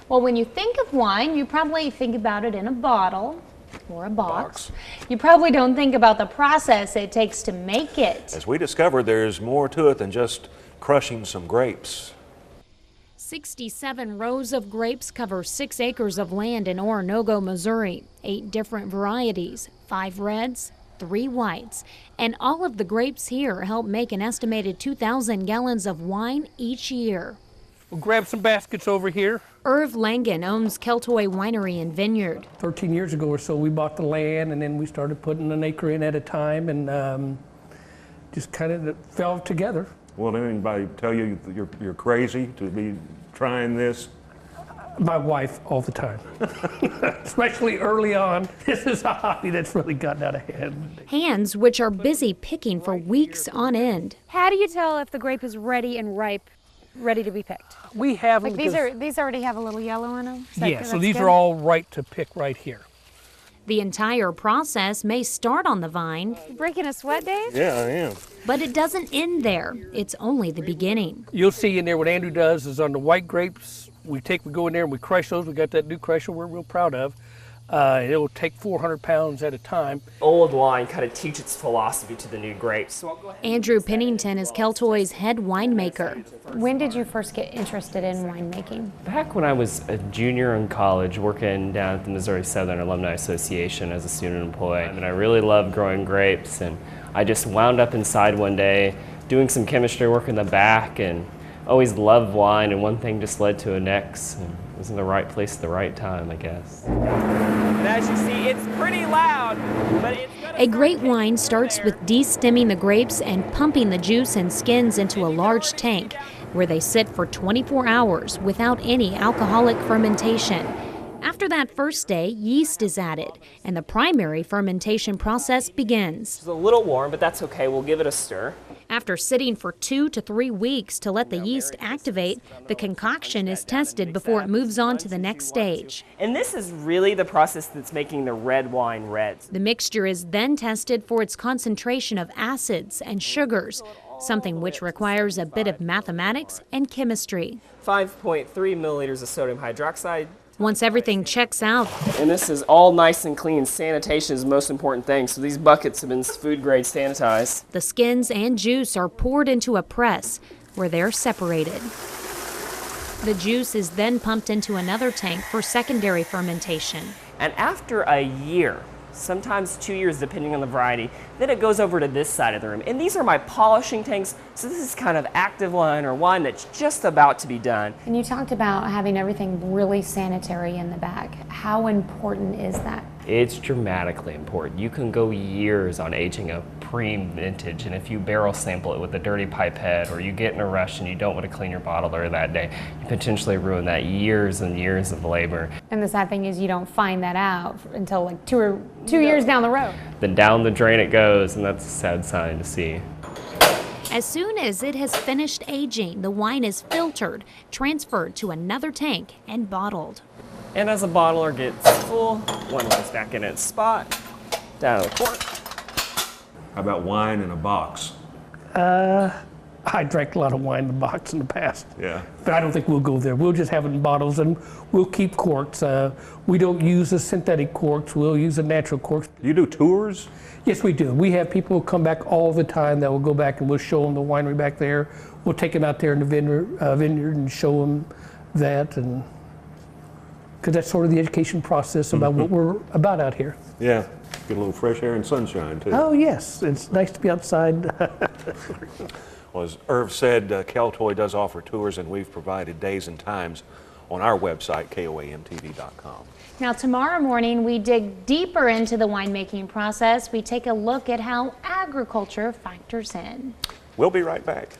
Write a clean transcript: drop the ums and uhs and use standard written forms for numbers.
Well, when you think of wine, you probably think about it in a bottle or a box. You probably don't think about the process it takes to make it. As we discovered, there's more to it than just crushing some grapes. 67 rows of grapes cover 6 acres of land in Oronogo, Missouri. 8 different varieties, 5 reds, 3 whites. And all of the grapes here help make an estimated 2,000 gallons of wine each year. We'll grab some baskets over here. Irv Langen owns Keltoy Winery and Vineyard. 13 years ago or so, we bought the land, and then we started putting an acre in at a time, and just kind of fell together. Well, did anybody tell you you're crazy to be trying this? My wife all the time, especially early on. This is a hobby that's really gotten out of hand. Hands which are busy picking for weeks on end. How do you tell if the grape is ready and ripe, ready to be picked? We have Like these already have a little yellow in them? Yeah, so these are all right to pick right here. The entire process may start on the vine. You breaking a sweat, Dave? Yeah, I am. But it doesn't end there. It's only the beginning. You'll see in there what Andrew does is on the white grapes, we go in there and we crush those. We got that new crusher we're real proud of. It'll take 400 pounds at a time. Old wine kind of teach its philosophy to the new grapes. So I'll go ahead. Andrew Pennington is Keltoy's head winemaker. When did you first get interested in winemaking? Back when I was a junior in college, working down at the Missouri Southern Alumni Association as a student employee, and I really loved growing grapes, and I just wound up inside one day doing some chemistry work in the back, and always loved wine, and one thing just led to the next. And it was in the right place at the right time, I guess. And as you see, it's pretty loud, but it's A great wine starts with de-stemming the grapes and pumping the juice and skins into a large tank, where they sit for 24 hours without any alcoholic fermentation. After that first day, yeast is added, and the primary fermentation process begins. It's a little warm, but that's okay. We'll give it a stir. After sitting for 2 to 3 weeks to let the yeast activate, the concoction is tested before it moves on to the next stage. And this is really the process that's making the red wine red. The mixture is then tested for its concentration of acids and sugars, something which requires a bit of mathematics and chemistry. 5.3 milliliters of sodium hydroxide. Once everything checks out, And this is all nice and clean. Sanitation is the most important thing. So these buckets have been food grade sanitized. the skins and juice are poured into a press where they're separated. The juice is then pumped into another tank for secondary fermentation. And after a year, sometimes 2 years depending on the variety, then it goes over to this side of the room. And these are my polishing tanks. So this is kind of active wine or wine that's just about to be done. And you talked about having everything really sanitary in the back. How important is that? It's dramatically important. You can go years on aging a pre-vintage, and if you barrel sample it with a dirty pipette, or you get in a rush and you don't want to clean your bottle later that day, you potentially ruin that years and years of labor. And the sad thing is you don't find that out until like two years down the road. Then down the drain it goes, and that's a sad sign to see. As soon as it has finished aging, the wine is filtered, transferred to another tank, and bottled. And as a bottler gets full, one goes back in its spot, down the cork. How about wine in a box? I drank a lot of wine in the box in the past. Yeah. But I don't think we'll go there. We'll just have it in bottles, and we'll keep corks. We don't use the synthetic corks. We'll use the natural corks. Do you do tours? Yes, we do. We have people who come back all the time that will go back, and we'll show them the winery back there. We'll take them out there in the vineyard and show them that, and because that's sort of the education process about what we're about out here. Yeah. Get a little fresh air and sunshine, too. Oh, yes. It's nice to be outside. Well, as Irv said, Keltoy does offer tours, and we've provided days and times on our website, KOAMTV.com. Now, tomorrow morning, we dig deeper into the winemaking process. We take a look at how agriculture factors in. We'll be right back.